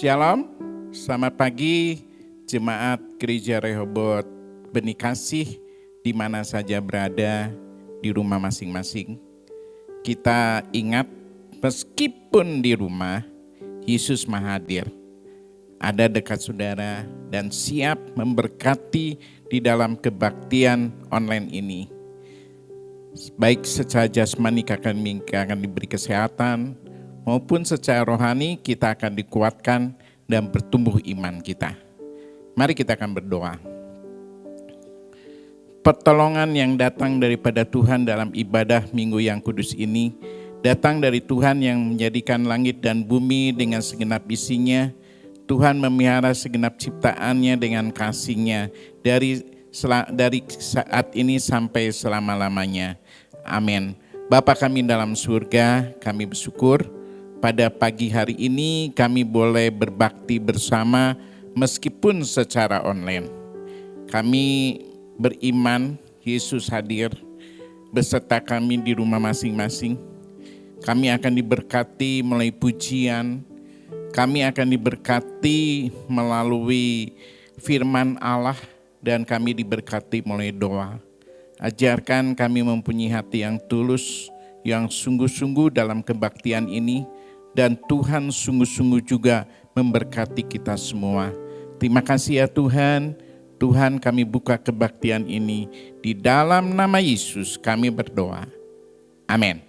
Shalom, selamat pagi Jemaat Gereja Rehoboth Benih Kasih di mana saja berada di rumah masing-masing. Kita ingat meskipun di rumah, Yesus Maha hadir, ada dekat saudara dan siap memberkati di dalam kebaktian online ini. Baik secara jasmani kami akan diberi kesehatan, maupun secara rohani kita akan dikuatkan dan bertumbuh iman kita. Mari kita akan berdoa. Pertolongan yang datang daripada Tuhan dalam ibadah minggu yang kudus ini, datang dari Tuhan yang menjadikan langit dan bumi dengan segenap isinya. Tuhan memelihara segenap ciptaannya dengan kasih-Nya dari saat ini sampai selama-lamanya. Amin. Bapa kami dalam surga, kami bersyukur pada pagi hari ini kami boleh berbakti bersama meskipun secara online. Kami beriman Yesus hadir beserta kami di rumah masing-masing. Kami akan diberkati melalui pujian, kami akan diberkati melalui firman Allah, dan kami diberkati melalui doa. Ajarkan kami mempunyai hati yang tulus, yang sungguh-sungguh dalam kebaktian ini, dan Tuhan sungguh-sungguh juga memberkati kita semua. Terima kasih ya Tuhan. Tuhan, kami buka kebaktian ini. Di dalam nama Yesus kami berdoa. Amin.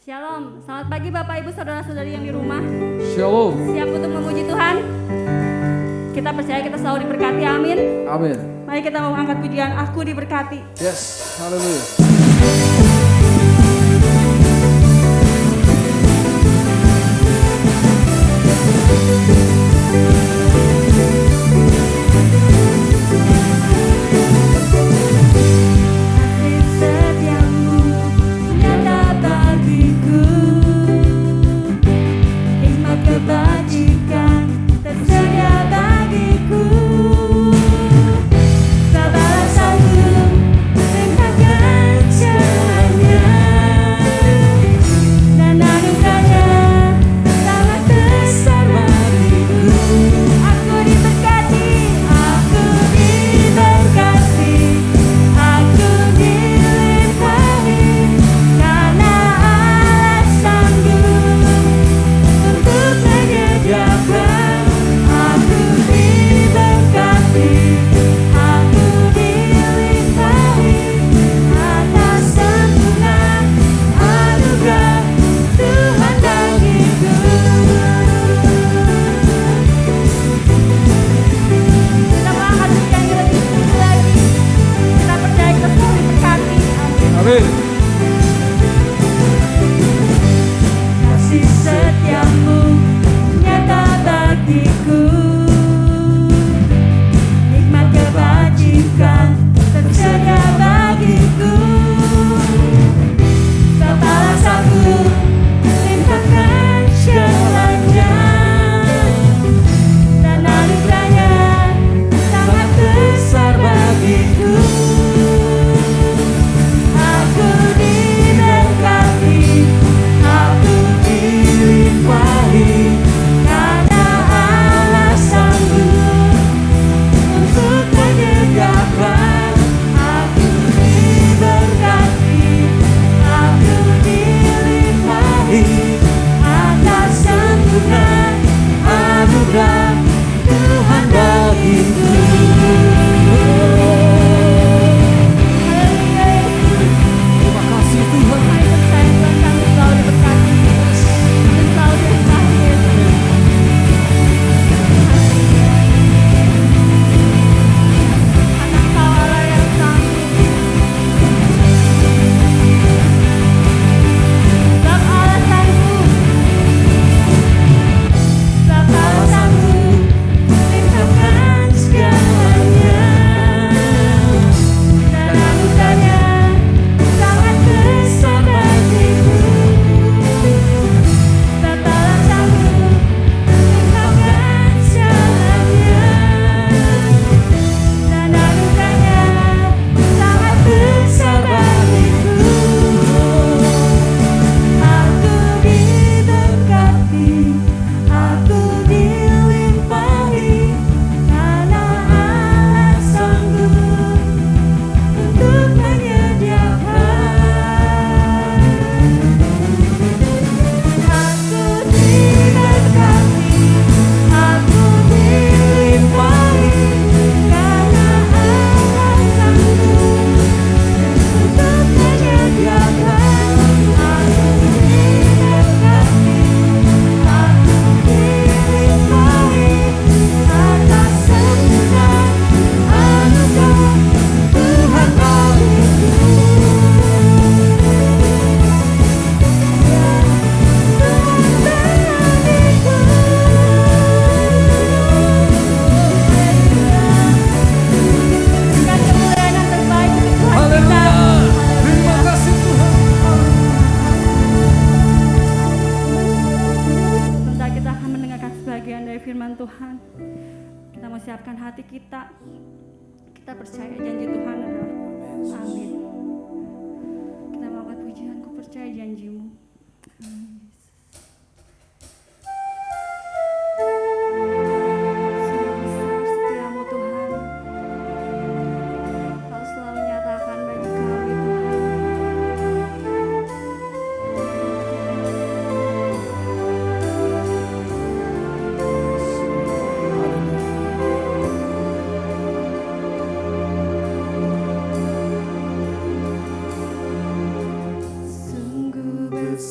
Shalom, selamat pagi Bapak Ibu Saudara-saudari yang di rumah. Shalom. Siap untuk memuji Tuhan? Kita percaya kita selalu diberkati, amin. Amin. Mari kita mau angkat pujian Aku Diberkati. Yes, haleluya. Sabar satu, engkaukan mempersiapkan hati kita. Kita percaya janji Tuhan adalah amin. Kita mau angkat pujian, ku percaya janjimu. Sungguh besar setiamu Tuhan. Kau selalu nyatakan bagi kami Tuhan. Sungguh besar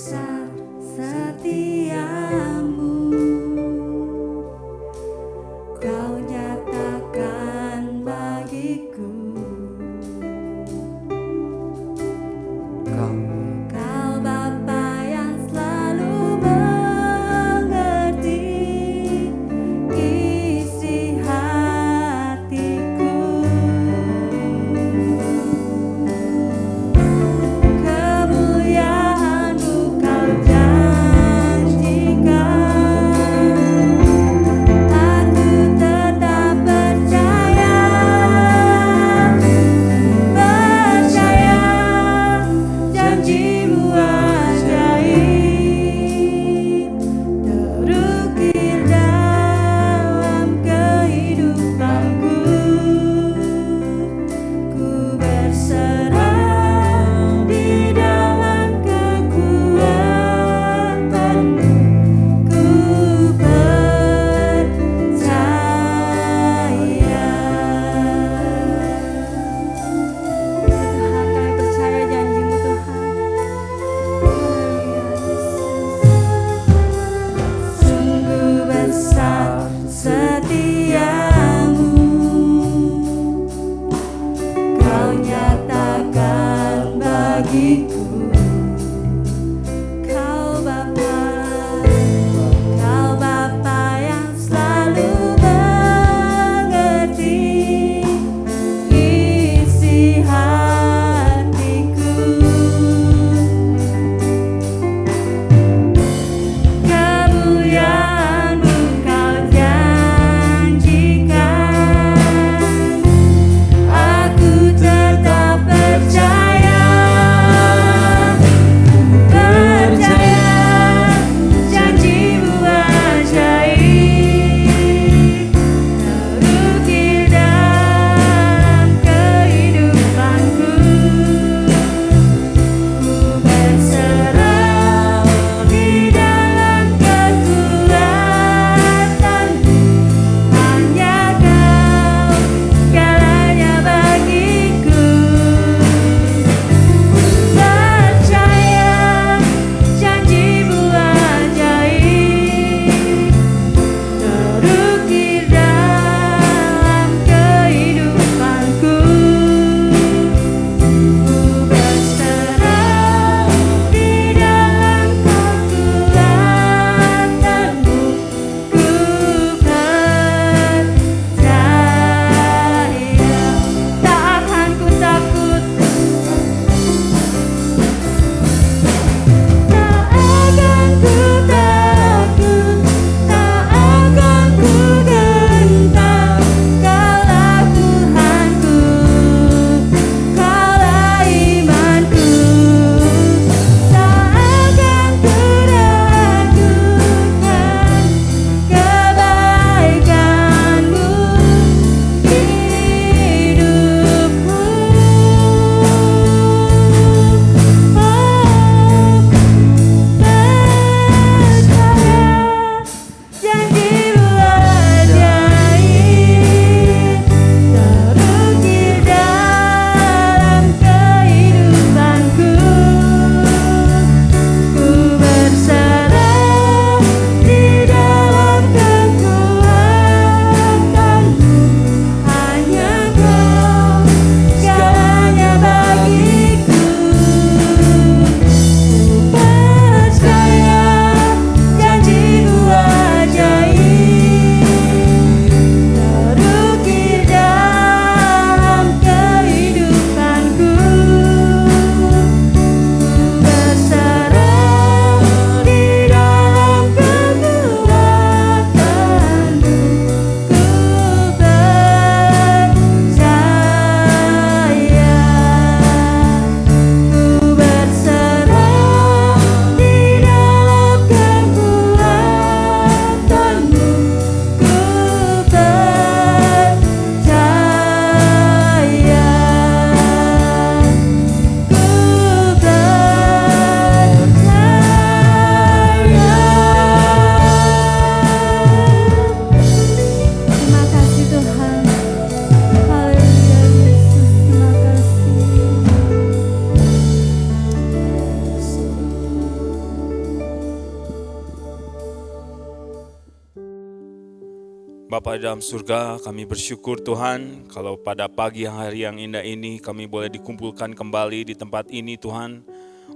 Bapa di dalam surga, kami bersyukur Tuhan kalau pada pagi hari yang indah ini kami boleh dikumpulkan kembali di tempat ini Tuhan.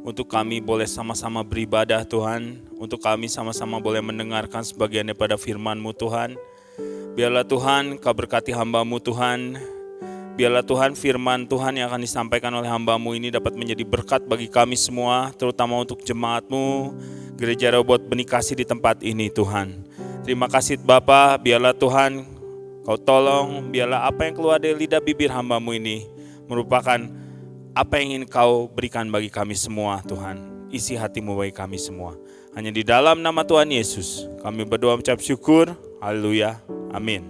Untuk kami boleh sama-sama beribadah Tuhan, untuk kami sama-sama boleh mendengarkan sebagian daripada firman-Mu Tuhan. Biarlah Tuhan Kau berkati hamba-Mu Tuhan. Biarlah Tuhan firman Tuhan yang akan disampaikan oleh hamba-Mu ini dapat menjadi berkat bagi kami semua, terutama untuk jemaat-Mu, Gereja Rehoboth Benih Kasih di tempat ini Tuhan. Terima kasih Bapa, biarlah Tuhan Kau tolong, biarlah apa yang keluar dari lidah bibir hamba-Mu ini merupakan apa yang ingin Kau berikan bagi kami semua Tuhan. Isi hati-Mu bagi kami semua. Hanya di dalam nama Tuhan Yesus kami berdoa mengucap syukur. Haleluya. Amin.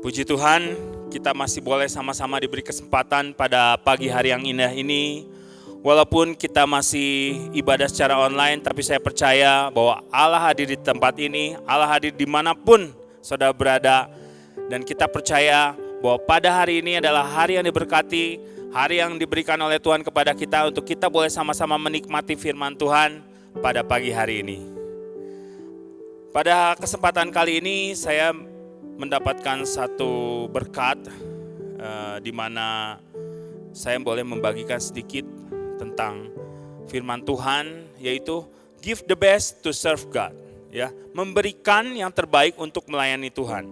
Puji Tuhan, kita masih boleh sama-sama diberi kesempatan pada pagi hari yang indah ini. Walaupun kita masih ibadah secara online, tapi saya percaya bahwa Allah hadir di tempat ini, Allah hadir dimanapun saudara berada. Dan kita percaya bahwa pada hari ini adalah hari yang diberkati, hari yang diberikan oleh Tuhan kepada kita untuk kita boleh sama-sama menikmati firman Tuhan pada pagi hari ini. Pada kesempatan kali ini saya mendapatkan satu berkat di mana saya boleh membagikan sedikit tentang firman Tuhan, yaitu give the best to serve God, ya, memberikan yang terbaik untuk melayani Tuhan.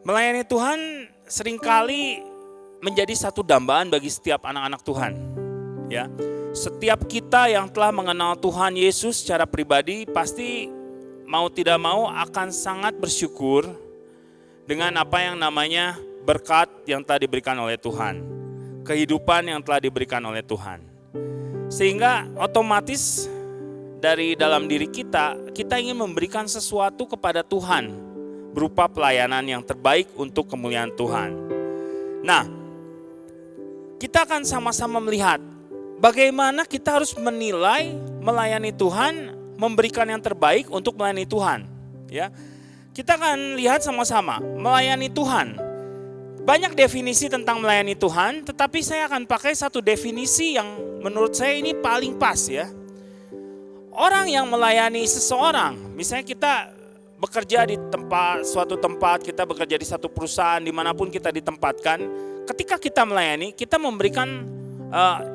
Melayani Tuhan seringkali menjadi satu dambaan bagi setiap anak-anak Tuhan. Ya, setiap kita yang telah mengenal Tuhan Yesus secara pribadi pasti mau tidak mau akan sangat bersyukur dengan apa yang namanya berkat yang telah diberikan oleh Tuhan, kehidupan yang telah diberikan oleh Tuhan. Sehingga otomatis dari dalam diri kita ingin memberikan sesuatu kepada Tuhan berupa pelayanan yang terbaik untuk kemuliaan Tuhan. Nah, kita akan sama-sama melihat bagaimana kita harus menilai melayani Tuhan, memberikan yang terbaik untuk melayani Tuhan. Ya, kita akan lihat sama-sama melayani Tuhan. Banyak definisi tentang melayani Tuhan, tetapi saya akan pakai satu definisi yang menurut saya ini paling pas ya. Orang yang melayani seseorang, misalnya kita bekerja di suatu tempat, kita bekerja di satu perusahaan, dimanapun kita ditempatkan, ketika kita melayani, kita memberikan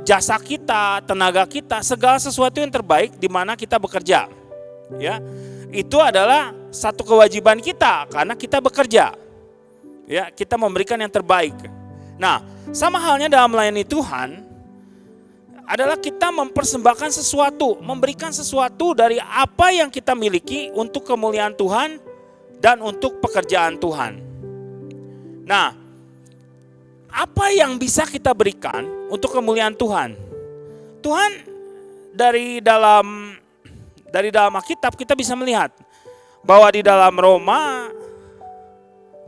jasa kita, tenaga kita, segala sesuatu yang terbaik di mana kita bekerja. Ya, itu adalah satu kewajiban kita karena kita bekerja. Ya, kita memberikan yang terbaik. Nah, sama halnya dalam melayani Tuhan adalah kita mempersembahkan sesuatu, memberikan sesuatu dari apa yang kita miliki untuk kemuliaan Tuhan dan untuk pekerjaan Tuhan. Nah, apa yang bisa kita berikan untuk kemuliaan Tuhan? Tuhan dari dalam Alkitab kita bisa melihat bahwa di dalam Roma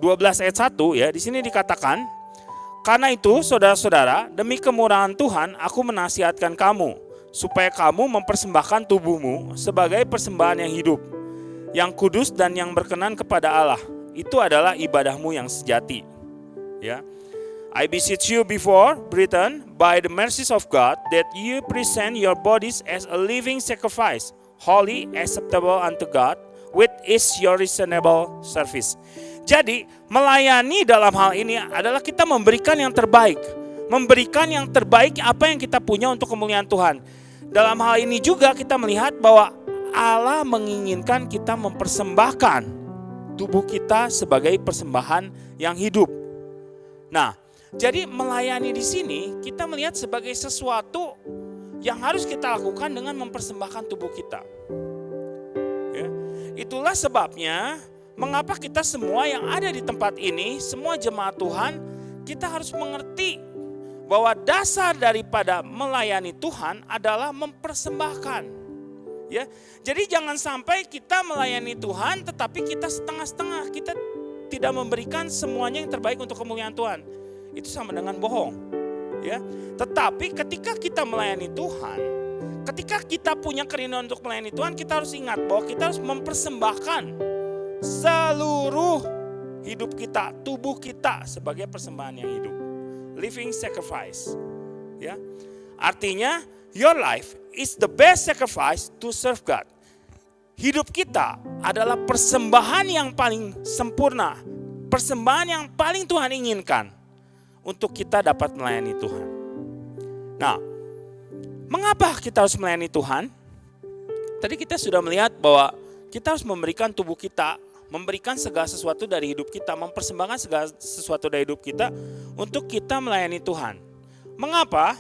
12 ayat 1 ya, di sini dikatakan, karena itu saudara-saudara, demi kemurahan Tuhan aku menasihatkan kamu supaya kamu mempersembahkan tubuhmu sebagai persembahan yang hidup, yang kudus dan yang berkenan kepada Allah. Itu adalah ibadahmu yang sejati. Ya. I beseech you before, brethren, by the mercies of God, that you present your bodies as a living sacrifice, holy, acceptable unto God, which is your reasonable service. Jadi melayani dalam hal ini adalah kita memberikan yang terbaik. Memberikan yang terbaik apa yang kita punya untuk kemuliaan Tuhan. Dalam hal ini juga kita melihat bahwa Allah menginginkan kita mempersembahkan tubuh kita sebagai persembahan yang hidup. Nah, jadi melayani di sini kita melihat sebagai sesuatu yang harus kita lakukan dengan mempersembahkan tubuh kita. Ya, itulah sebabnya mengapa kita semua yang ada di tempat ini, semua jemaat Tuhan, kita harus mengerti bahwa dasar daripada melayani Tuhan adalah mempersembahkan. Ya, jadi jangan sampai kita melayani Tuhan tetapi kita setengah-setengah, kita tidak memberikan semuanya yang terbaik untuk kemuliaan Tuhan. Itu sama dengan bohong. Ya, tetapi ketika kita melayani Tuhan, ketika kita punya kerinduan untuk melayani Tuhan, kita harus ingat bahwa kita harus mempersembahkan seluruh hidup kita, tubuh kita sebagai persembahan yang hidup, living sacrifice. Ya, artinya your life is the best sacrifice to serve God. hidup kita adalah persembahan yang paling sempurna, persembahan yang paling Tuhan inginkan untuk kita dapat melayani Tuhan. Nah, mengapa kita harus melayani Tuhan? Tadi kita sudah melihat bahwa kita harus memberikan tubuh kita, memberikan segala sesuatu dari hidup kita, mempersembahkan segala sesuatu dari hidup kita untuk kita melayani Tuhan. Mengapa?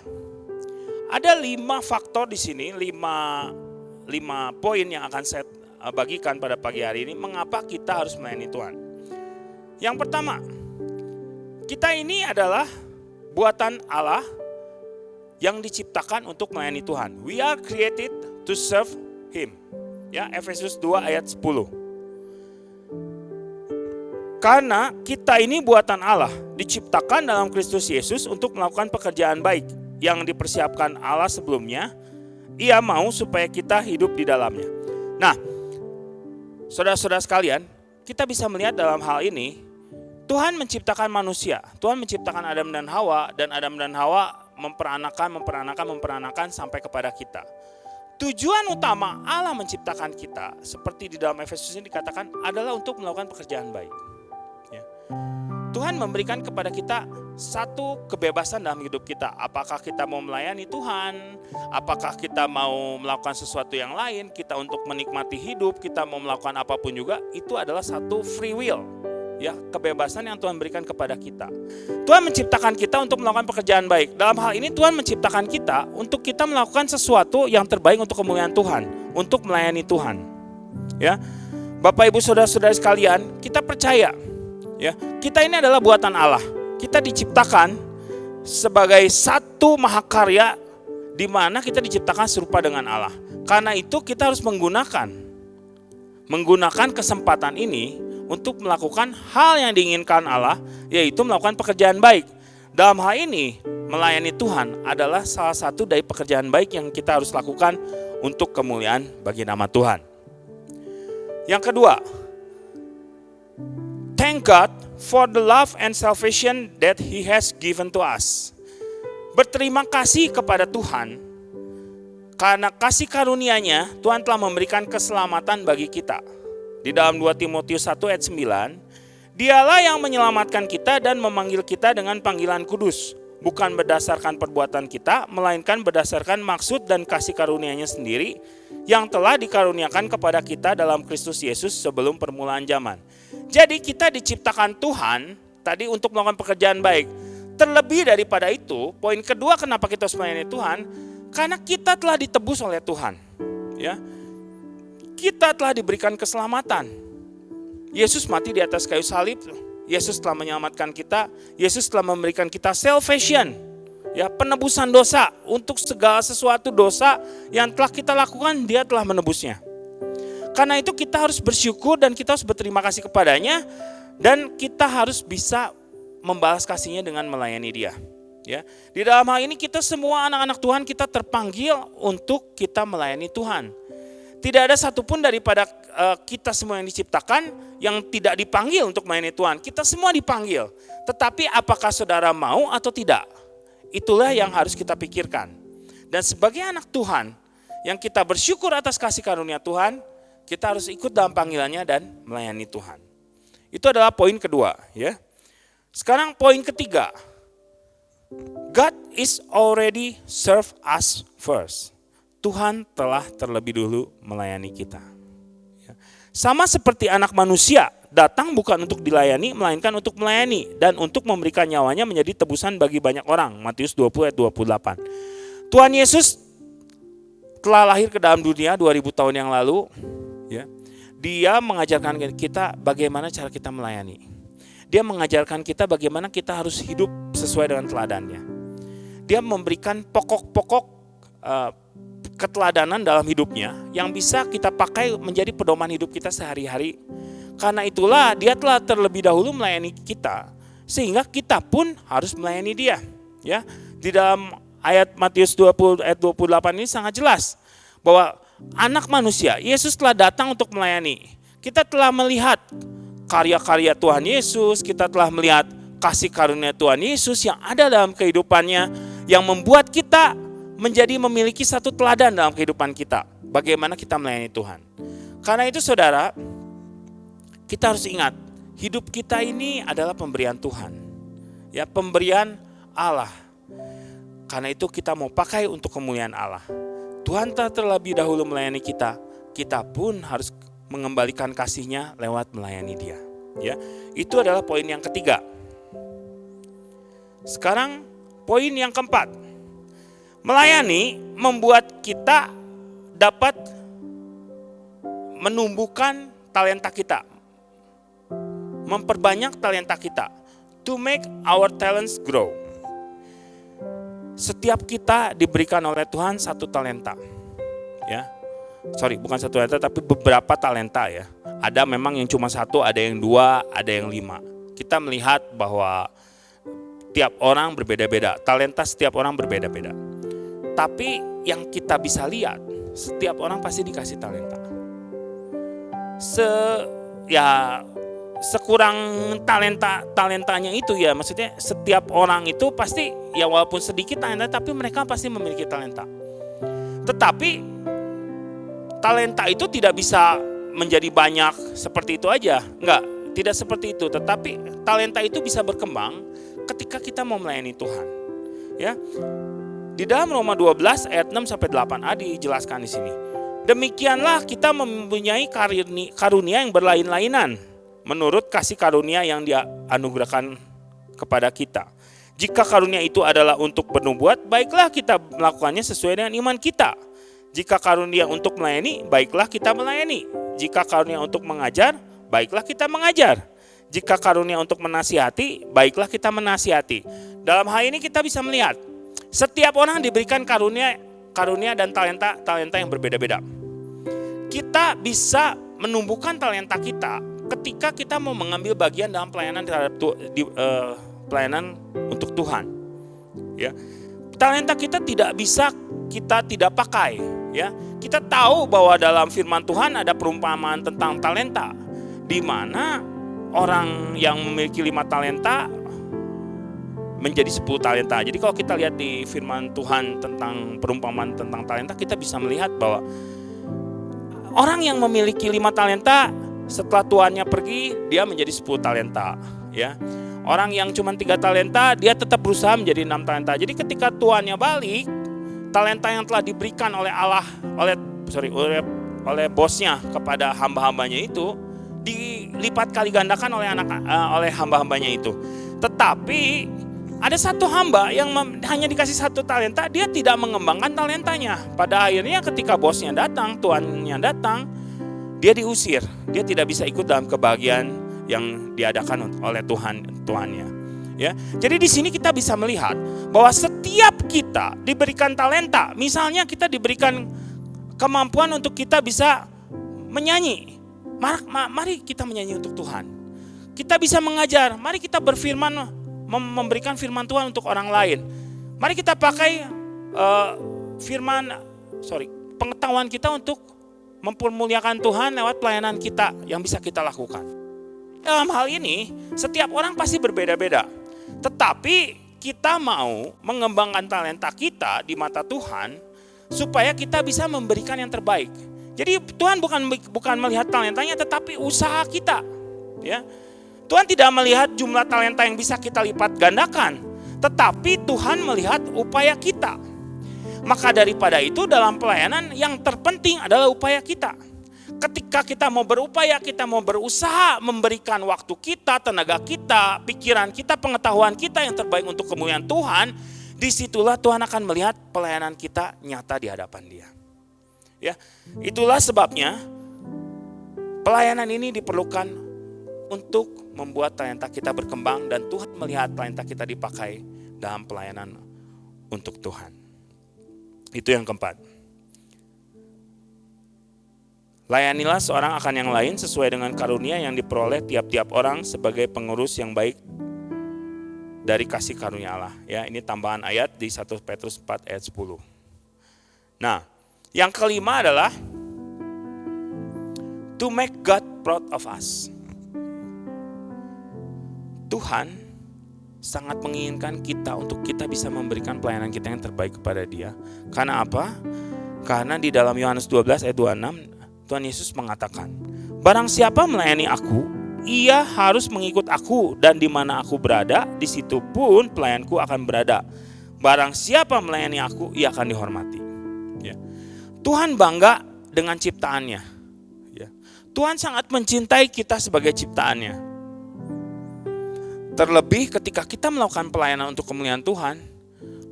Ada 5 faktor di sini, 5 poin yang akan saya bagikan pada pagi hari ini. Mengapa kita harus melayani Tuhan? Yang pertama, kita ini adalah buatan Allah yang diciptakan untuk melayani Tuhan. We are created to serve Him. Ya, Efesus 2 ayat 10. Karena kita ini buatan Allah, diciptakan dalam Kristus Yesus untuk melakukan pekerjaan baik yang dipersiapkan Allah sebelumnya. Ia mau supaya kita hidup di dalamnya. Nah, saudara-saudara sekalian, kita bisa melihat dalam hal ini, Tuhan menciptakan manusia. Tuhan menciptakan Adam dan Hawa, dan Adam dan Hawa memperanakan sampai kepada kita. Tujuan utama Allah menciptakan kita, seperti di dalam Efesus ini dikatakan, adalah untuk melakukan pekerjaan baik. Ya. Tuhan memberikan kepada kita satu kebebasan dalam hidup kita. Apakah kita mau melayani Tuhan, apakah kita mau melakukan sesuatu yang lain, kita untuk menikmati hidup, kita mau melakukan apapun juga, itu adalah satu free will. Ya, kebebasan yang Tuhan berikan kepada kita. Tuhan menciptakan kita untuk melakukan pekerjaan baik. Dalam hal ini Tuhan menciptakan kita untuk kita melakukan sesuatu yang terbaik untuk kemuliaan Tuhan, untuk melayani Tuhan. Ya. Bapak Ibu saudara-saudara sekalian, kita percaya, ya, kita ini adalah buatan Allah. Kita diciptakan sebagai satu mahakarya di mana kita diciptakan serupa dengan Allah. Karena itu kita harus menggunakan kesempatan ini untuk melakukan hal yang diinginkan Allah, yaitu melakukan pekerjaan baik. Dalam hal ini, melayani Tuhan adalah salah satu dari pekerjaan baik yang kita harus lakukan untuk kemuliaan bagi nama Tuhan. Yang kedua, thank God for the love and salvation that He has given to us. Berterima kasih kepada Tuhan, karena kasih karunia-Nya Tuhan telah memberikan keselamatan bagi kita. Di dalam 2 Timotius 1 ayat 9, Dialah yang menyelamatkan kita dan memanggil kita dengan panggilan kudus, bukan berdasarkan perbuatan kita, melainkan berdasarkan maksud dan kasih karunia-Nya sendiri yang telah dikaruniakan kepada kita dalam Kristus Yesus sebelum permulaan zaman. Jadi kita diciptakan Tuhan tadi untuk melakukan pekerjaan baik. Terlebih daripada itu, poin kedua kenapa kita harus melayani Tuhan, karena kita telah ditebus oleh Tuhan. Ya. Kita telah diberikan keselamatan. Yesus mati di atas kayu salib. Yesus telah menyelamatkan kita. Yesus telah memberikan kita salvation, ya, penebusan dosa. Untuk segala sesuatu dosa yang telah kita lakukan, Dia telah menebusnya. Karena itu kita harus bersyukur dan kita harus berterima kasih kepadanya, dan kita harus bisa membalas kasihnya dengan melayani Dia. Ya, di dalam hal ini kita semua anak-anak Tuhan, kita terpanggil untuk kita melayani Tuhan. Tidak ada satupun daripada kita semua yang diciptakan yang tidak dipanggil untuk melayani Tuhan. Kita semua dipanggil. Tetapi apakah saudara mau atau tidak? Itulah yang harus kita pikirkan. Dan sebagai anak Tuhan yang kita bersyukur atas kasih karunia Tuhan, kita harus ikut dalam panggilannya dan melayani Tuhan. Itu adalah poin kedua. Ya. Sekarang poin ketiga. God is already served us first. Tuhan telah terlebih dulu melayani kita. Sama seperti anak manusia datang bukan untuk dilayani, melainkan untuk melayani dan untuk memberikan nyawanya menjadi tebusan bagi banyak orang. Matius 20 ayat 28. Tuhan Yesus telah lahir ke dalam dunia 2000 tahun yang lalu. Ya. Dia mengajarkan kita bagaimana cara kita melayani. Dia mengajarkan kita bagaimana kita harus hidup sesuai dengan teladannya. Dia memberikan pokok-pokok keteladanan dalam hidupnya yang bisa kita pakai menjadi pedoman hidup kita sehari-hari. Karena itulah Dia telah terlebih dahulu melayani kita, sehingga kita pun harus melayani Dia. Ya, di dalam ayat Matius 20 ayat 28 ini sangat jelas bahwa anak manusia, Yesus telah datang untuk melayani. Kita telah melihat karya-karya Tuhan Yesus, kita telah melihat kasih karunia Tuhan Yesus yang ada dalam kehidupannya, yang membuat kita menjadi memiliki satu teladan dalam kehidupan kita. Bagaimana kita melayani Tuhan. Karena itu saudara, kita harus ingat, hidup kita ini adalah pemberian Tuhan. Ya, pemberian Allah. Karena itu kita mau pakai untuk kemuliaan Allah. Tuhan telah terlebih dahulu melayani kita. Kita pun harus mengembalikan kasih-Nya lewat melayani Dia. Ya, itu adalah poin yang ketiga. Sekarang poin yang keempat. Melayani membuat kita dapat menumbuhkan talenta kita. Memperbanyak talenta kita. To make our talents grow. Setiap kita diberikan oleh Tuhan satu talenta. Ya. Bukan satu talenta tapi beberapa talenta ya. Ada memang yang cuma satu, ada yang dua, ada yang 5. Kita melihat bahwa tiap orang berbeda-beda. Talenta setiap orang berbeda-beda. Tapi yang kita bisa lihat, setiap orang pasti dikasih talenta. Sekurang talentanya itu ya, maksudnya setiap orang itu pasti ya walaupun sedikit talenta tapi mereka pasti memiliki talenta. Tetapi talenta itu tidak bisa menjadi banyak seperti itu aja. Enggak, tidak seperti itu, tetapi talenta itu bisa berkembang ketika kita mau melayani Tuhan. Ya. Di dalam Roma 12 ayat 6 sampai 8a dijelaskan di sini. Demikianlah kita mempunyai karunia yang berlain-lainan menurut kasih karunia yang Dia anugerahkan kepada kita. Jika karunia itu adalah untuk bernubuat, baiklah kita melakukannya sesuai dengan iman kita. Jika karunia untuk melayani, baiklah kita melayani. Jika karunia untuk mengajar, baiklah kita mengajar. Jika karunia untuk menasihati, baiklah kita menasihati. Dalam hal ini kita bisa melihat, setiap orang diberikan karunia dan talenta yang berbeda-beda. Kita bisa menumbuhkan talenta kita ketika kita mau mengambil bagian dalam pelayanan pelayanan untuk Tuhan. Ya. Talenta kita tidak pakai, ya. Kita tahu bahwa dalam firman Tuhan ada perumpamaan tentang talenta, di mana orang yang memiliki 5 talenta menjadi 10 talenta. Jadi kalau kita lihat di firman Tuhan tentang perumpamaan tentang talenta, kita bisa melihat bahwa orang yang memiliki 5 talenta setelah tuannya pergi, dia menjadi 10 talenta, ya. Orang yang cuma 3 talenta, dia tetap berusaha menjadi 6 talenta. Jadi ketika tuannya balik, talenta yang telah diberikan oleh Allah, oleh bosnya kepada hamba-hambanya itu dilipat kali gandakan oleh hamba-hambanya itu. Tetapi ada satu hamba yang hanya dikasih 1 talenta, dia tidak mengembangkan talentanya. Pada akhirnya ketika bosnya datang, tuannya datang, dia diusir. Dia tidak bisa ikut dalam kebahagiaan yang diadakan oleh tuannya. Ya. Jadi di sini kita bisa melihat bahwa setiap kita diberikan talenta. Misalnya kita diberikan kemampuan untuk kita bisa menyanyi. Mari kita menyanyi untuk Tuhan. Kita bisa mengajar. Mari kita berfirman, memberikan firman Tuhan untuk orang lain. Mari kita pakai pengetahuan kita untuk mempermuliakan Tuhan lewat pelayanan kita yang bisa kita lakukan. Dalam hal ini, setiap orang pasti berbeda-beda. Tetapi kita mau mengembangkan talenta kita di mata Tuhan supaya kita bisa memberikan yang terbaik. Jadi Tuhan bukan melihat talentanya, tetapi usaha kita. Ya. Tuhan tidak melihat jumlah talenta yang bisa kita lipat gandakan, tetapi Tuhan melihat upaya kita. Maka daripada itu dalam pelayanan yang terpenting adalah upaya kita. Ketika kita mau berupaya, kita mau berusaha memberikan waktu kita, tenaga kita, pikiran kita, pengetahuan kita yang terbaik untuk kemuliaan Tuhan, disitulah Tuhan akan melihat pelayanan kita nyata di hadapan Dia. Ya, itulah sebabnya pelayanan ini diperlukan untuk membuat talenta kita berkembang dan Tuhan melihat talenta kita dipakai dalam pelayanan untuk Tuhan. Itu yang keempat. Layanilah seorang akan yang lain sesuai dengan karunia yang diperoleh tiap-tiap orang sebagai pengurus yang baik dari kasih karunia Allah. Ya, ini tambahan ayat di 1 Petrus 4 ayat 10. Nah, yang kelima adalah to make God proud of us. Tuhan sangat menginginkan kita untuk kita bisa memberikan pelayanan kita yang terbaik kepada Dia. Karena apa? Karena di dalam Yohanes 12 ayat 26 Tuhan Yesus mengatakan, barang siapa melayani aku, ia harus mengikut aku, dan di mana aku berada, di situ pun pelayanku akan berada. Barang siapa melayani aku, ia akan dihormati. Ya. Tuhan bangga dengan ciptaannya. Ya. Tuhan sangat mencintai kita sebagai ciptaannya. Terlebih ketika kita melakukan pelayanan untuk kemuliaan Tuhan,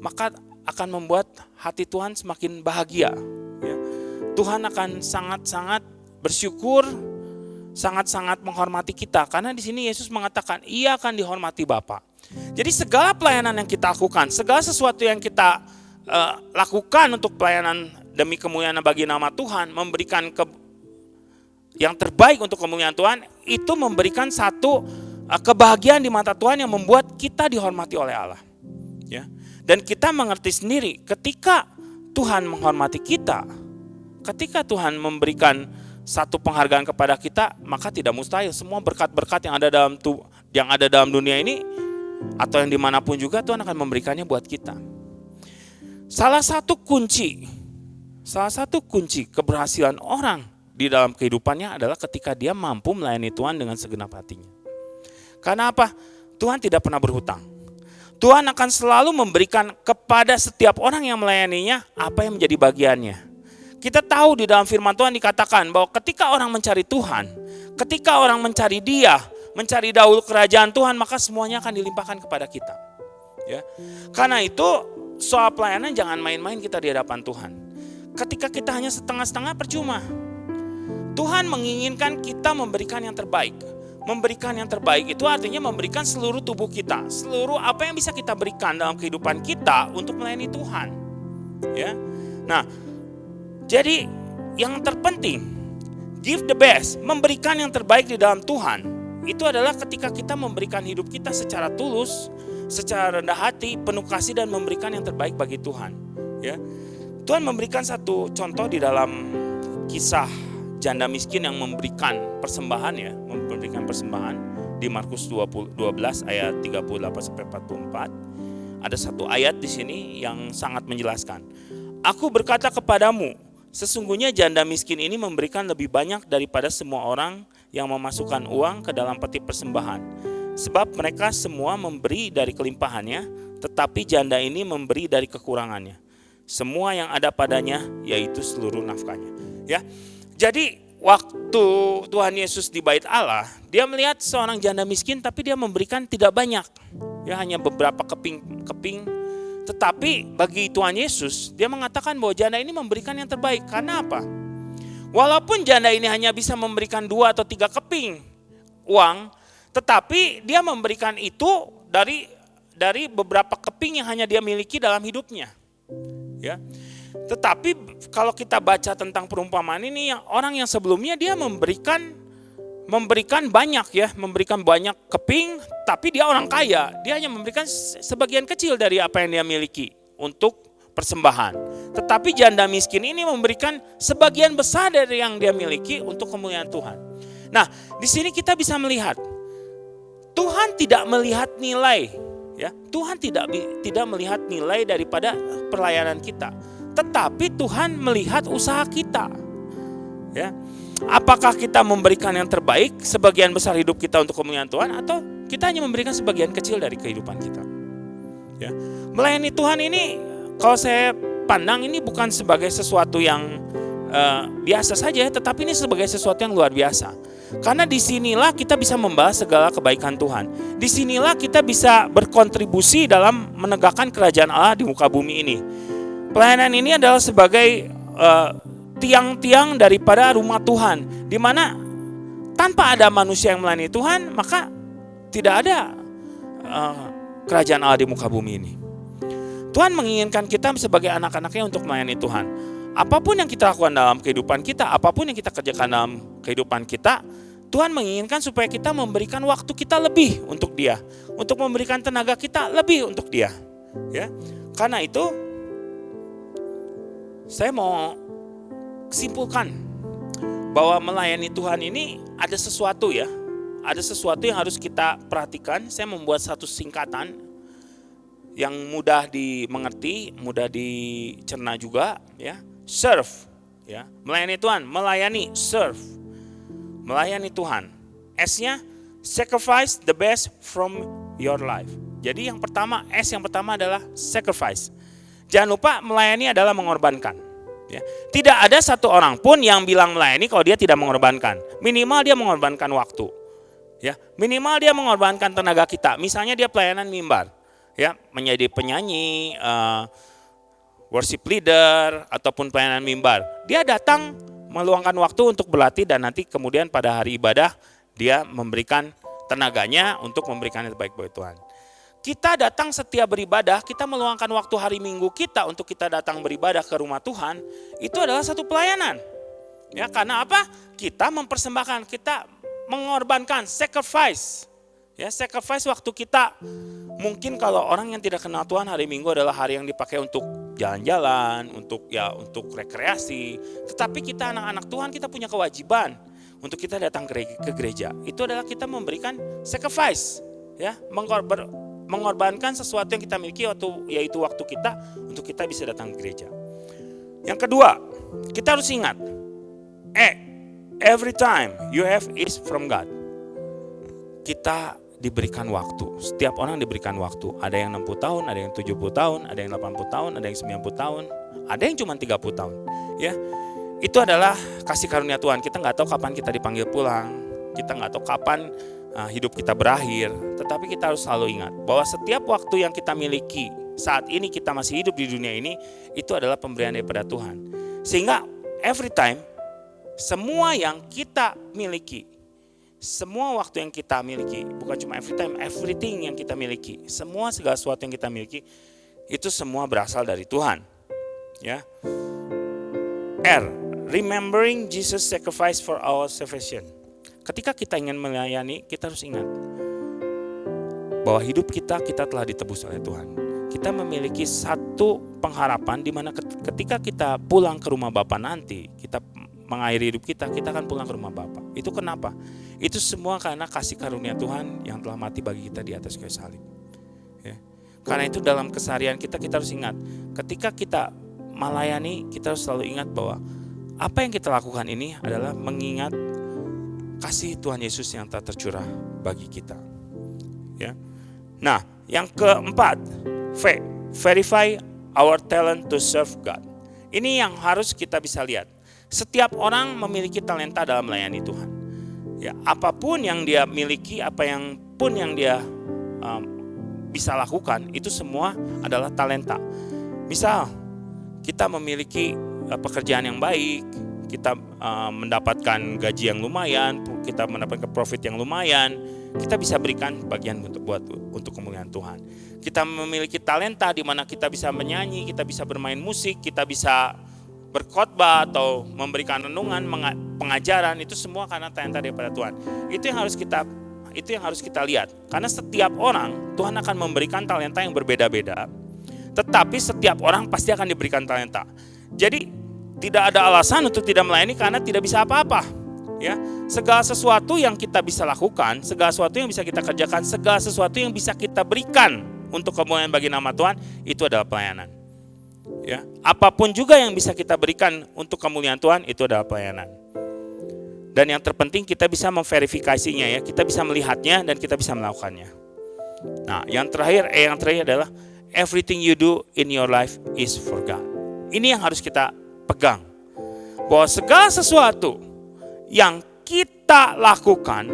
maka akan membuat hati Tuhan semakin bahagia. Ya. Tuhan akan sangat-sangat bersyukur, sangat-sangat menghormati kita, karena di sini Yesus mengatakan ia akan dihormati Bapa. Jadi segala pelayanan yang kita lakukan, segala sesuatu yang kita lakukan untuk pelayanan demi kemuliaan bagi nama Tuhan, memberikan yang terbaik untuk kemuliaan Tuhan, itu memberikan satu kebahagiaan di mata Tuhan yang membuat kita dihormati oleh Allah. Ya. Dan kita mengerti sendiri ketika Tuhan menghormati kita, ketika Tuhan memberikan satu penghargaan kepada kita, maka tidak mustahil semua berkat-berkat yang ada dalam dunia ini atau yang dimanapun juga Tuhan akan memberikannya buat kita. Salah satu kunci keberhasilan orang di dalam kehidupannya adalah ketika dia mampu melayani Tuhan dengan segenap hatinya. Karena apa? Tuhan tidak pernah berhutang. Tuhan akan selalu memberikan kepada setiap orang yang melayaninya apa yang menjadi bagiannya. Kita tahu di dalam firman Tuhan dikatakan bahwa ketika orang mencari Tuhan, ketika orang mencari Dia, mencari dahulu kerajaan Tuhan, maka semuanya akan dilimpahkan kepada kita. Ya. Karena itu soal pelayanan jangan main-main kita di hadapan Tuhan. Ketika kita hanya setengah-setengah percuma. Tuhan menginginkan kita memberikan yang terbaik. Memberikan yang terbaik itu artinya memberikan seluruh tubuh kita, seluruh apa yang bisa kita berikan dalam kehidupan kita untuk melayani Tuhan. Ya. Nah, jadi yang terpenting, give the best, memberikan yang terbaik di dalam Tuhan. Itu adalah ketika kita memberikan hidup kita secara tulus, secara rendah hati, penuh kasih dan memberikan yang terbaik bagi Tuhan. Ya. Tuhan memberikan satu contoh di dalam kisah janda miskin yang memberikan persembahan, ya, memberikan persembahan di Markus 12 ayat 38 sampai 44. Ada satu ayat di sini yang sangat menjelaskan. Aku berkata kepadamu, sesungguhnya janda miskin ini memberikan lebih banyak daripada semua orang yang memasukkan uang ke dalam peti persembahan. Sebab mereka semua memberi dari kelimpahannya, tetapi janda ini memberi dari kekurangannya. Semua yang ada padanya yaitu seluruh nafkahnya. Ya. Jadi waktu Tuhan Yesus di bait Allah, dia melihat seorang janda miskin tapi dia memberikan tidak banyak. Ya, hanya beberapa keping. Tetapi bagi Tuhan Yesus, dia mengatakan bahwa janda ini memberikan yang terbaik. Karena apa? Walaupun janda ini hanya bisa memberikan 2 atau 3 keping uang, tetapi dia memberikan itu dari beberapa keping yang hanya dia miliki dalam hidupnya. Ya. Tetapi kalau kita baca tentang perumpamaan ini, orang yang sebelumnya dia memberikan banyak, ya, memberikan banyak keping, tapi dia orang kaya, dia hanya memberikan sebagian kecil dari apa yang dia miliki untuk persembahan. Tetapi janda miskin ini memberikan sebagian besar dari yang dia miliki untuk kemuliaan Tuhan. Nah, di sini kita bisa melihat Tuhan tidak melihat nilai, ya. Tuhan tidak melihat nilai daripada pelayanan kita. Tetapi Tuhan melihat usaha kita. Ya. Apakah kita memberikan yang terbaik, sebagian besar hidup kita untuk kemuliaan Tuhan, atau kita hanya memberikan sebagian kecil dari kehidupan kita. Ya. Melayani Tuhan ini, kalau saya pandang ini bukan sebagai sesuatu yang biasa saja, tetapi ini sebagai sesuatu yang luar biasa. Karena disinilah kita bisa membahas segala kebaikan Tuhan. Disinilah kita bisa berkontribusi dalam menegakkan kerajaan Allah di muka bumi ini. Pelayanan ini adalah sebagai tiang-tiang daripada rumah Tuhan, di mana tanpa ada manusia yang melayani Tuhan, maka tidak ada kerajaan Allah di muka bumi ini. Tuhan menginginkan kita sebagai anak-anaknya untuk melayani Tuhan. Apapun yang kita lakukan dalam kehidupan kita, apapun yang kita kerjakan dalam kehidupan kita, Tuhan menginginkan supaya kita memberikan waktu kita lebih untuk Dia, untuk memberikan tenaga kita lebih untuk Dia. Ya, karena itu saya mau simpulkan bahwa melayani Tuhan ini ada sesuatu, ya. Ada sesuatu yang harus kita perhatikan. Saya membuat satu singkatan yang mudah dimengerti, mudah dicerna juga, ya. Serve, Ya, melayani Tuhan, melayani, serve. Melayani Tuhan. S-nya sacrifice the best from your life. Jadi yang pertama, S yang pertama adalah sacrifice. Jangan lupa melayani adalah mengorbankan. Ya. Tidak ada satu orang pun yang bilang melayani kalau dia tidak mengorbankan. Minimal dia mengorbankan waktu. Ya, minimal dia mengorbankan tenaga kita. Misalnya dia pelayanan mimbar, ya, menjadi penyanyi, worship leader ataupun pelayanan mimbar. Dia datang meluangkan waktu untuk berlatih dan nanti kemudian pada hari ibadah dia memberikan tenaganya untuk memberikan yang terbaik buat Tuhan. Kita datang setiap beribadah, kita meluangkan waktu hari Minggu kita untuk kita datang beribadah ke rumah Tuhan, itu adalah satu pelayanan. Ya, karena apa? Kita mempersembahkan, kita mengorbankan, sacrifice. Ya, sacrifice waktu kita. Mungkin kalau orang yang tidak kenal Tuhan, hari Minggu adalah hari yang dipakai untuk jalan-jalan, untuk rekreasi. Tetapi kita anak-anak Tuhan, kita punya kewajiban untuk kita datang ke gereja. Itu adalah kita memberikan sacrifice, ya, mengorbankan sesuatu yang kita miliki, yaitu waktu kita untuk kita bisa datang ke gereja. Yang kedua, kita harus ingat, every time you have is from God. Kita diberikan waktu, setiap orang diberikan waktu. Ada yang 60 tahun, ada yang 70 tahun, ada yang 80 tahun, ada yang 90 tahun, ada yang cuma 30 tahun. Ya, itu adalah kasih karunia Tuhan. Kita nggak tahu kapan kita dipanggil pulang, kita nggak tahu kapan hidup kita berakhir. Tetapi kita harus selalu ingat bahwa setiap waktu yang kita miliki saat ini kita masih hidup di dunia ini, itu adalah pemberian daripada Tuhan. Sehingga every time, semua yang kita miliki, semua waktu yang kita miliki, bukan cuma every time, everything yang kita miliki, segala sesuatu yang kita miliki, itu semua berasal dari Tuhan. Ya. R, remembering Jesus sacrifice for our salvation. Ketika kita ingin melayani, kita harus ingat bahwa hidup kita telah ditebus oleh Tuhan. Kita memiliki satu pengharapan di mana ketika kita pulang ke rumah Bapa nanti, kita mengakhiri hidup kita akan pulang ke rumah Bapa. Itu kenapa? Itu semua karena kasih karunia Tuhan yang telah mati bagi kita di atas kayu salib. Ya. Karena itu dalam keseharian kita harus ingat, ketika kita melayani, kita harus selalu ingat bahwa apa yang kita lakukan ini adalah mengingat kasih Tuhan Yesus yang telah tercurah bagi kita. Ya. Nah, yang keempat, V, verify our talent to serve God. Ini yang harus kita bisa lihat. Setiap orang memiliki talenta dalam melayani Tuhan. Ya, apapun yang dia miliki, apapun yang dia bisa lakukan, itu semua adalah talenta. Misal, kita memiliki pekerjaan yang baik, kita mendapatkan gaji yang lumayan, kita mendapatkan profit yang lumayan, kita bisa berikan bagian untuk kemuliaan Tuhan. Kita memiliki talenta di mana kita bisa menyanyi, kita bisa bermain musik, kita bisa berkhotbah atau memberikan renungan, pengajaran, itu semua karena talenta daripada Tuhan. Itu yang harus kita lihat. Karena setiap orang Tuhan akan memberikan talenta yang berbeda-beda. Tetapi setiap orang pasti akan diberikan talenta. Jadi tidak ada alasan untuk tidak melayani karena tidak bisa apa-apa. Ya, segala sesuatu yang kita bisa lakukan, segala sesuatu yang bisa kita kerjakan, segala sesuatu yang bisa kita berikan untuk kemuliaan bagi nama Tuhan, itu adalah pelayanan. Ya, apapun juga yang bisa kita berikan untuk kemuliaan Tuhan, itu adalah pelayanan. Dan yang terpenting kita bisa memverifikasinya, ya, kita bisa melihatnya dan kita bisa melakukannya. Nah, yang terakhir adalah everything you do in your life is for God. Ini yang harus kita pegang, bahwa segala sesuatu yang kita lakukan,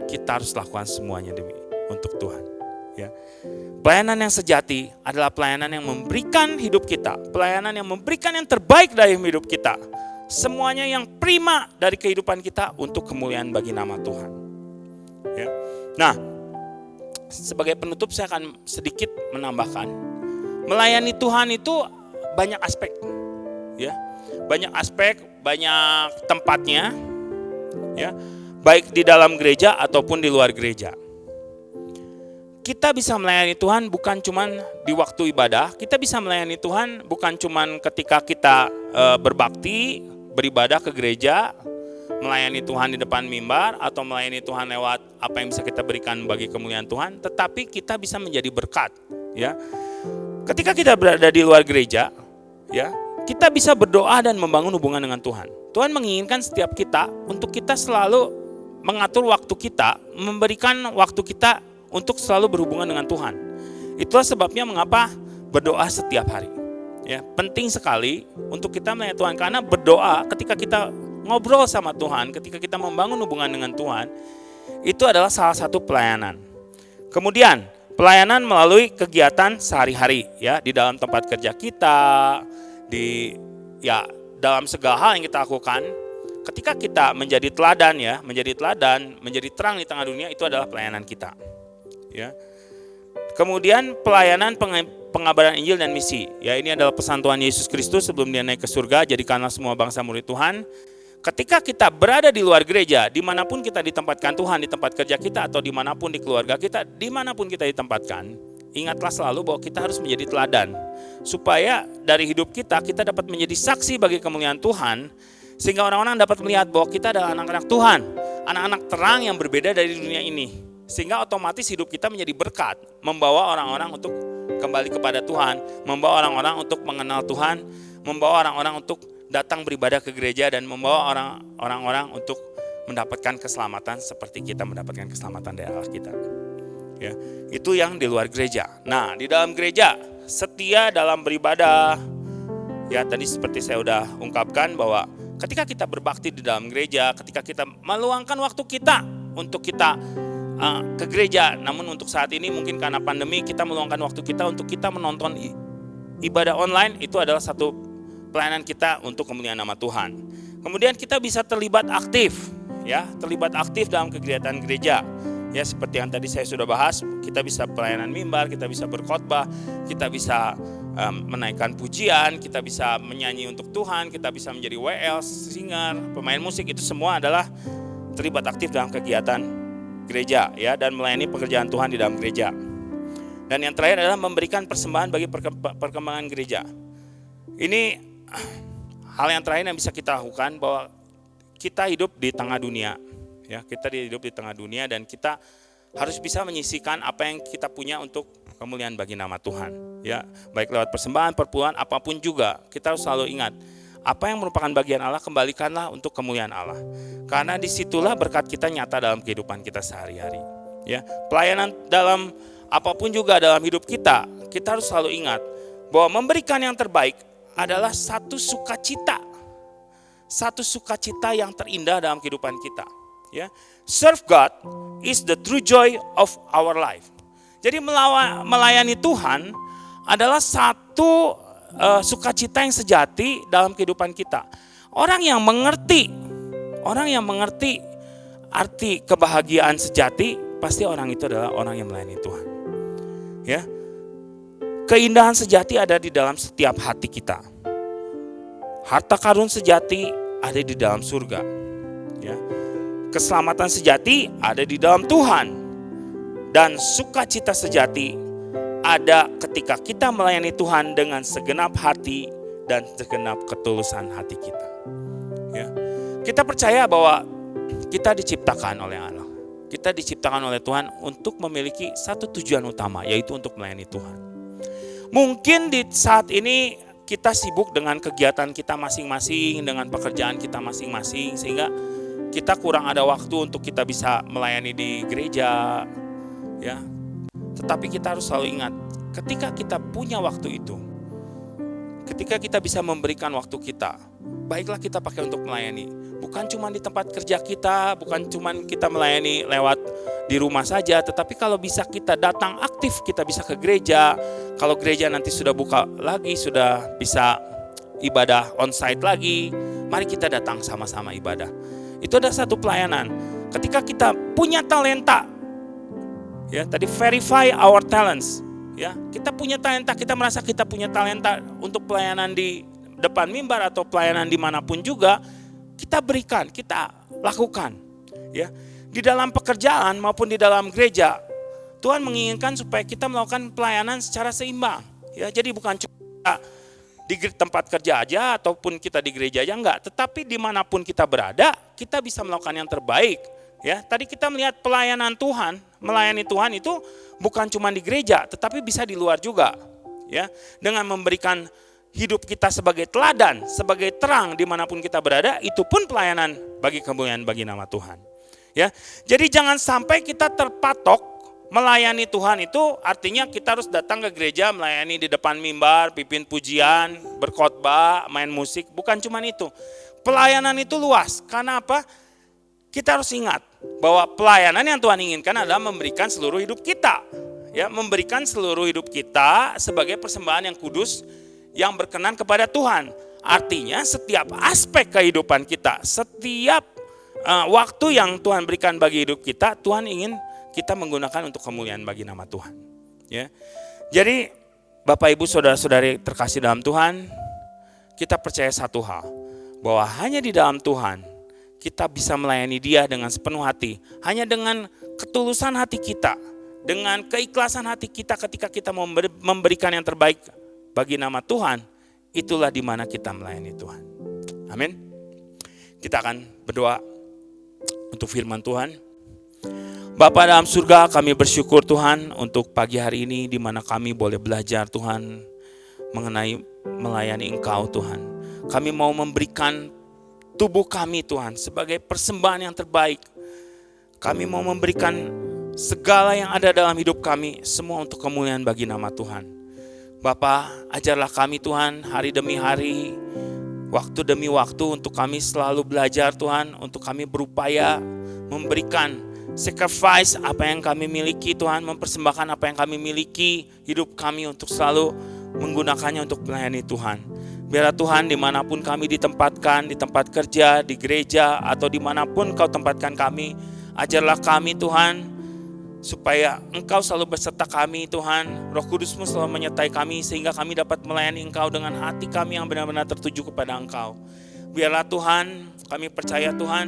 kita harus lakukan semuanya untuk Tuhan. Ya. Pelayanan yang sejati adalah pelayanan yang memberikan hidup kita, pelayanan yang memberikan yang terbaik dari hidup kita, semuanya yang prima dari kehidupan kita untuk kemuliaan bagi nama Tuhan. Ya. Nah, sebagai penutup saya akan sedikit menambahkan, melayani Tuhan itu banyak aspek, ya, banyak aspek, banyak tempatnya, ya, baik di dalam gereja ataupun di luar gereja. Kita bisa melayani Tuhan bukan cuma di waktu ibadah, kita bisa melayani Tuhan bukan cuma ketika kita berbakti, beribadah ke gereja, melayani Tuhan di depan mimbar, atau melayani Tuhan lewat apa yang bisa kita berikan bagi kemuliaan Tuhan, tetapi kita bisa menjadi berkat. Ya, ketika kita berada di luar gereja, ya, kita bisa berdoa dan membangun hubungan dengan Tuhan. Tuhan menginginkan setiap kita untuk kita selalu mengatur waktu kita, memberikan waktu kita untuk selalu berhubungan dengan Tuhan. Itulah sebabnya mengapa berdoa setiap hari. Ya, penting sekali untuk kita melayani Tuhan, karena berdoa ketika kita ngobrol sama Tuhan, ketika kita membangun hubungan dengan Tuhan, itu adalah salah satu pelayanan. Kemudian pelayanan melalui kegiatan sehari-hari, ya, di dalam tempat kerja kita, dalam segala hal yang kita lakukan. Ketika kita menjadi teladan, menjadi terang di tengah dunia, itu adalah pelayanan kita. Ya. Kemudian pelayanan pengabaran Injil dan misi. Ya, ini adalah pesan Tuhan Yesus Kristus sebelum dia naik ke surga, jadikanlah semua bangsa murid Tuhan. Ketika kita berada di luar gereja, dimanapun kita ditempatkan Tuhan, di tempat kerja kita atau dimanapun di keluarga kita, dimanapun kita ditempatkan, ingatlah selalu bahwa kita harus menjadi teladan. Supaya dari hidup kita dapat menjadi saksi bagi kemuliaan Tuhan, sehingga orang-orang dapat melihat bahwa kita adalah anak-anak Tuhan, anak-anak terang yang berbeda dari dunia ini. Sehingga otomatis hidup kita menjadi berkat, membawa orang-orang untuk kembali kepada Tuhan, membawa orang-orang untuk mengenal Tuhan, membawa orang-orang untuk datang beribadah ke gereja, dan membawa orang-orang untuk mendapatkan keselamatan seperti kita mendapatkan keselamatan dari Allah kita. Ya, itu yang di luar gereja. Nah, di dalam gereja, setia dalam beribadah. Ya, tadi seperti saya udah ungkapkan bahwa ketika kita berbakti di dalam gereja, ketika kita meluangkan waktu kita untuk kita ke gereja, namun untuk saat ini mungkin karena pandemi kita meluangkan waktu kita untuk kita menonton ibadah online, itu adalah satu pelayanan kita untuk kemuliaan nama Tuhan. Kemudian kita bisa terlibat aktif, ya, terlibat aktif dalam kegiatan gereja. Ya, seperti yang tadi saya sudah bahas, kita bisa pelayanan mimbar, kita bisa berkhotbah, kita bisa menaikkan pujian, kita bisa menyanyi untuk Tuhan, kita bisa menjadi WL, singer, pemain musik, itu semua adalah terlibat aktif dalam kegiatan gereja, ya, dan melayani pekerjaan Tuhan di dalam gereja. Dan yang terakhir adalah memberikan persembahan bagi perkembangan gereja. Ini hal yang terakhir yang bisa kita lakukan, bahwa kita hidup di tengah dunia, ya, kita hidup di tengah dunia, dan kita harus bisa menyisihkan apa yang kita punya untuk kemuliaan bagi nama Tuhan, ya, baik lewat persembahan, perpuluhan, apapun juga. Kita harus selalu ingat, apa yang merupakan bagian Allah, kembalikanlah untuk kemuliaan Allah. Karena disitulah berkat kita nyata dalam kehidupan kita sehari-hari. Ya, pelayanan dalam apapun juga dalam hidup kita harus selalu ingat bahwa memberikan yang terbaik adalah satu sukacita yang terindah dalam kehidupan kita. Ya, serve God is the true joy of our life. Jadi melayani Tuhan adalah satu sukacita yang sejati dalam kehidupan kita. Orang yang mengerti arti kebahagiaan sejati, pasti orang itu adalah orang yang melayani Tuhan. Ya, keindahan sejati ada di dalam setiap hati kita. Harta karun sejati ada di dalam surga. Ya, keselamatan sejati ada di dalam Tuhan, dan sukacita sejati ada ketika kita melayani Tuhan dengan segenap hati dan segenap ketulusan hati kita. Ya. Kita percaya bahwa kita diciptakan oleh Allah. Kita diciptakan oleh Tuhan untuk memiliki satu tujuan utama, yaitu untuk melayani Tuhan. Mungkin di saat ini kita sibuk dengan kegiatan kita masing-masing, dengan pekerjaan kita masing-masing, sehingga kita kurang ada waktu untuk kita bisa melayani di gereja. Ya. Tetapi kita harus selalu ingat, ketika kita punya waktu itu, ketika kita bisa memberikan waktu kita, baiklah kita pakai untuk melayani. Bukan cuma di tempat kerja kita, bukan cuma kita melayani lewat di rumah saja, tetapi kalau bisa kita datang aktif, kita bisa ke gereja. Kalau gereja nanti sudah buka lagi, sudah bisa ibadah onsite lagi, mari kita datang sama-sama ibadah. Itu adalah satu pelayanan. Ketika kita punya talenta, ya, tadi verify our talents. Ya, kita punya talenta, kita merasa kita punya talenta untuk pelayanan di depan mimbar atau pelayanan dimanapun juga, kita berikan, kita lakukan. Ya, di dalam pekerjaan maupun di dalam gereja, Tuhan menginginkan supaya kita melakukan pelayanan secara seimbang. Ya, jadi bukan cuma di tempat kerja aja ataupun kita di gereja aja, enggak. Tetapi dimanapun kita berada, kita bisa melakukan yang terbaik. Ya, tadi kita melihat pelayanan Tuhan, melayani Tuhan itu bukan cuma di gereja, tetapi bisa di luar juga. Ya, dengan memberikan hidup kita sebagai teladan, sebagai terang dimanapun kita berada, itu pun pelayanan bagi kemuliaan bagi nama Tuhan. Ya, jadi jangan sampai kita terpatok melayani Tuhan itu artinya kita harus datang ke gereja, melayani di depan mimbar, pimpin pujian, berkhotbah, main musik. Bukan cuma itu. Pelayanan itu luas. Karena apa? Kita harus ingat bahwa pelayanan yang Tuhan inginkan adalah memberikan seluruh hidup kita. Ya, memberikan seluruh hidup kita sebagai persembahan yang kudus yang berkenan kepada Tuhan. Artinya setiap aspek kehidupan kita, setiap waktu yang Tuhan berikan bagi hidup kita, Tuhan ingin kita menggunakan untuk kemuliaan bagi nama Tuhan. Ya. Jadi Bapak Ibu Saudara-saudari terkasih dalam Tuhan, kita percaya satu hal, bahwa hanya di dalam Tuhan kita bisa melayani Dia dengan sepenuh hati. Hanya dengan ketulusan hati kita, dengan keikhlasan hati kita ketika kita memberikan yang terbaik bagi nama Tuhan, itulah di mana kita melayani Tuhan. Amin. Kita akan berdoa untuk firman Tuhan. Bapa dalam surga, kami bersyukur Tuhan untuk pagi hari ini di mana kami boleh belajar Tuhan mengenai melayani Engkau Tuhan. Kami mau memberikan tubuh kami Tuhan sebagai persembahan yang terbaik. Kami mau memberikan segala yang ada dalam hidup kami semua untuk kemuliaan bagi nama Tuhan. Bapa, ajarlah kami Tuhan hari demi hari, waktu demi waktu untuk kami selalu belajar Tuhan, untuk kami berupaya memberikan sacrifice apa yang kami miliki Tuhan, mempersembahkan apa yang kami miliki, hidup kami untuk selalu menggunakannya untuk melayani Tuhan. Biarlah Tuhan dimanapun kami ditempatkan, di tempat kerja, di gereja, atau dimanapun Kau tempatkan kami, ajarlah kami Tuhan, supaya Engkau selalu berserta kami Tuhan, Roh Kudus-Mu selalu menyertai kami, sehingga kami dapat melayani Engkau dengan hati kami yang benar-benar tertuju kepada Engkau. Biarlah Tuhan, kami percaya Tuhan,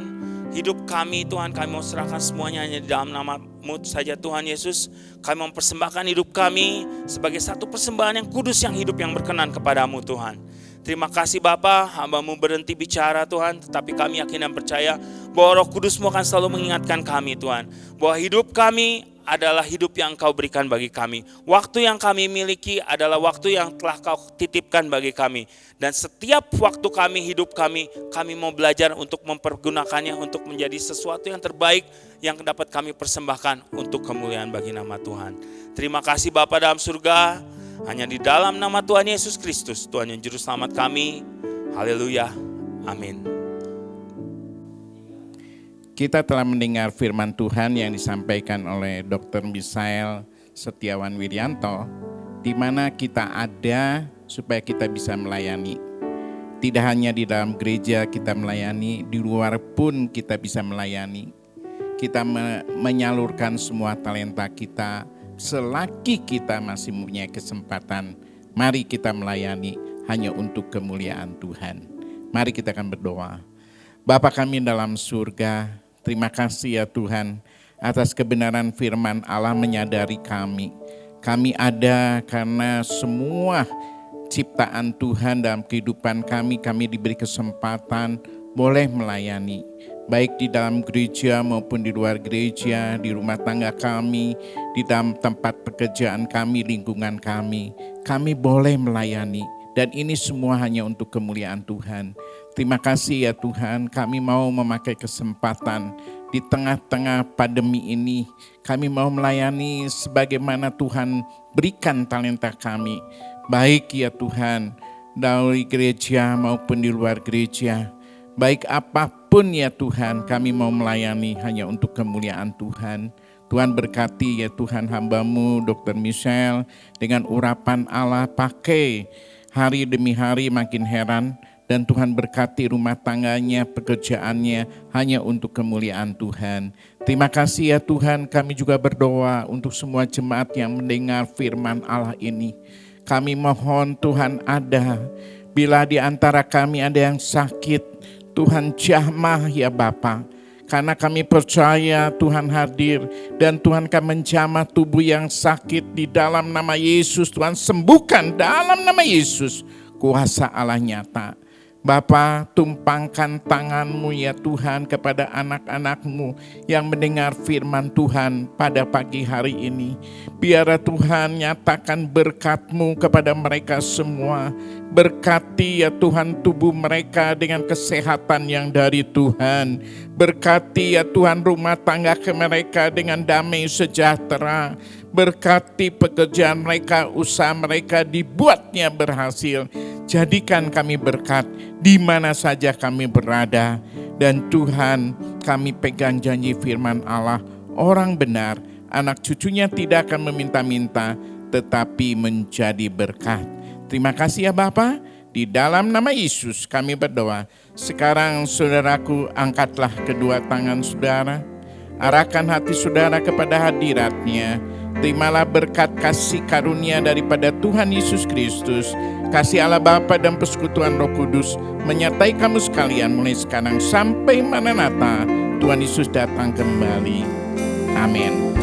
hidup kami Tuhan, kami mau serahkan semuanya hanya di dalam nama-Mu saja Tuhan Yesus. Kami mempersembahkan hidup kami sebagai satu persembahan yang kudus, yang hidup, yang berkenan kepadamu Tuhan. Terima kasih Bapa, hamba-Mu berhenti bicara Tuhan, tetapi kami yakin dan percaya bahwa Roh Kudus-Mu akan selalu mengingatkan kami Tuhan, bahwa hidup kami adalah hidup yang Engkau berikan bagi kami. Waktu yang kami miliki adalah waktu yang telah Kau titipkan bagi kami. Dan setiap waktu kami, hidup kami mau belajar untuk mempergunakannya untuk menjadi sesuatu yang terbaik yang dapat kami persembahkan untuk kemuliaan bagi nama Tuhan. Terima kasih Bapa dalam surga, hanya di dalam nama Tuhan Yesus Kristus, Tuhan yang Juru Selamat kami. Haleluya. Amin. Kita telah mendengar firman Tuhan yang disampaikan oleh Dr. Misael Setiawan Wiryanto, di mana kita ada supaya kita bisa melayani. Tidak hanya di dalam gereja kita melayani, di luar pun kita bisa melayani. Kita menyalurkan semua talenta kita, selagi kita masih mempunyai kesempatan, mari kita melayani hanya untuk kemuliaan Tuhan. Mari kita akan berdoa. Bapa kami dalam surga, terima kasih ya Tuhan atas kebenaran firman Allah menyadari kami. Kami ada karena semua ciptaan Tuhan dalam kehidupan kami diberi kesempatan boleh melayani. Baik di dalam gereja maupun di luar gereja, di rumah tangga kami, di dalam tempat pekerjaan kami, lingkungan kami boleh melayani. Dan ini semua hanya untuk kemuliaan Tuhan. Terima kasih ya Tuhan, kami mau memakai kesempatan di tengah-tengah pandemi ini. Kami mau melayani sebagaimana Tuhan berikan talenta kami. Baik ya Tuhan, dari gereja maupun di luar gereja. Baik apapun ya Tuhan, kami mau melayani hanya untuk kemuliaan Tuhan. Tuhan berkati ya Tuhan hamba-Mu Dr. Misael dengan urapan Allah, pakai hari demi hari makin heran. Dan Tuhan berkati rumah tangganya, pekerjaannya hanya untuk kemuliaan Tuhan. Terima kasih ya Tuhan, kami juga berdoa untuk semua jemaat yang mendengar firman Allah ini. Kami mohon Tuhan ada, bila di antara kami ada yang sakit, Tuhan jamah ya Bapa. Karena kami percaya Tuhan hadir dan Tuhan akan menjamah tubuh yang sakit di dalam nama Yesus. Tuhan sembuhkan dalam nama Yesus, kuasa Allah nyata. Bapa, tumpangkan tangan-Mu ya Tuhan kepada anak-anak-Mu yang mendengar firman Tuhan pada pagi hari ini. Biarlah Tuhan nyatakan berkat-Mu kepada mereka semua. Berkati ya Tuhan tubuh mereka dengan kesehatan yang dari Tuhan. Berkati ya Tuhan rumah tangga mereka dengan damai sejahtera. Berkati pekerjaan mereka, usaha mereka dibuatnya berhasil. Jadikan kami berkat di mana saja kami berada. Dan Tuhan, kami pegang janji firman Allah, orang benar, anak cucunya tidak akan meminta-minta, tetapi menjadi berkat. Terima kasih ya Bapa. Di dalam nama Yesus kami berdoa. Sekarang saudaraku, angkatlah kedua tangan saudara. Arahkan hati saudara kepada hadirat-Nya. Terimalah berkat kasih karunia daripada Tuhan Yesus Kristus. Kasih Allah Bapa dan persekutuan Roh Kudus menyertai kamu sekalian mulai sekarang sampai Maranatha. Tuhan Yesus datang kembali. Amin.